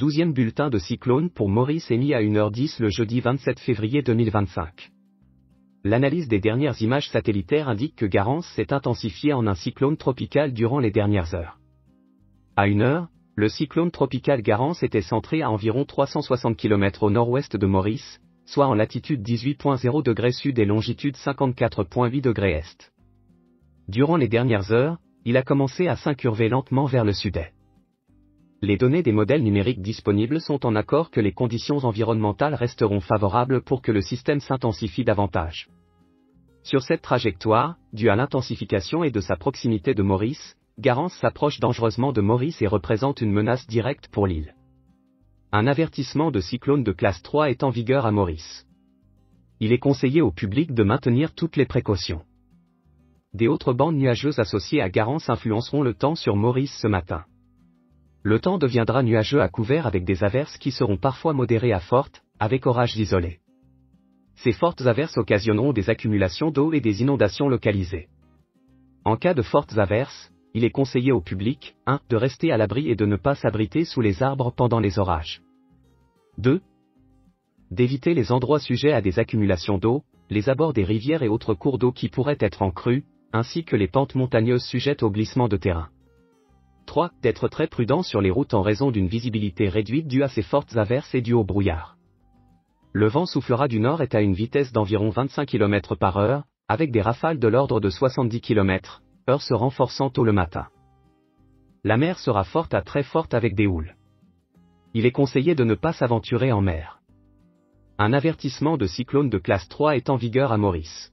12e bulletin de cyclone pour Maurice émis à 1h10 le jeudi 27 février 2025. L'analyse des dernières images satellitaires indique que Garance s'est intensifié en un cyclone tropical durant les dernières heures. À 1h, le cyclone tropical Garance était centré à environ 360 km au nord-ouest de Maurice, soit en latitude 18,0 degrés sud et longitude 54,8 degrés est. Durant les dernières heures, il a commencé à s'incurver lentement vers le sud-est. Les données des modèles numériques disponibles sont en accord que les conditions environnementales resteront favorables pour que le système s'intensifie davantage. Sur cette trajectoire, due à l'intensification et de sa proximité de Maurice, Garance s'approche dangereusement de Maurice et représente une menace directe pour l'île. Un avertissement de cyclone de classe 3 est en vigueur à Maurice. Il est conseillé au public de maintenir toutes les précautions. Des autres bandes nuageuses associées à Garance influenceront le temps sur Maurice ce matin. Le temps deviendra nuageux à couvert avec des averses qui seront parfois modérées à fortes, avec orages isolés. Ces fortes averses occasionneront des accumulations d'eau et des inondations localisées. En cas de fortes averses, il est conseillé au public, 1. De rester à l'abri et de ne pas s'abriter sous les arbres pendant les orages. 2. D'éviter les endroits sujets à des accumulations d'eau, les abords des rivières et autres cours d'eau qui pourraient être en crue, ainsi que les pentes montagneuses sujettes au glissement de terrain. 3. D'être très prudent sur les routes en raison d'une visibilité réduite due à ces fortes averses et due au brouillard. Le vent soufflera du nord et à une vitesse d'environ 25 km/h, avec des rafales de l'ordre de 70 km/h se renforçant tôt le matin. La mer sera forte à très forte avec des houles. Il est conseillé de ne pas s'aventurer en mer. Un avertissement de cyclone de classe 3 est en vigueur à Maurice.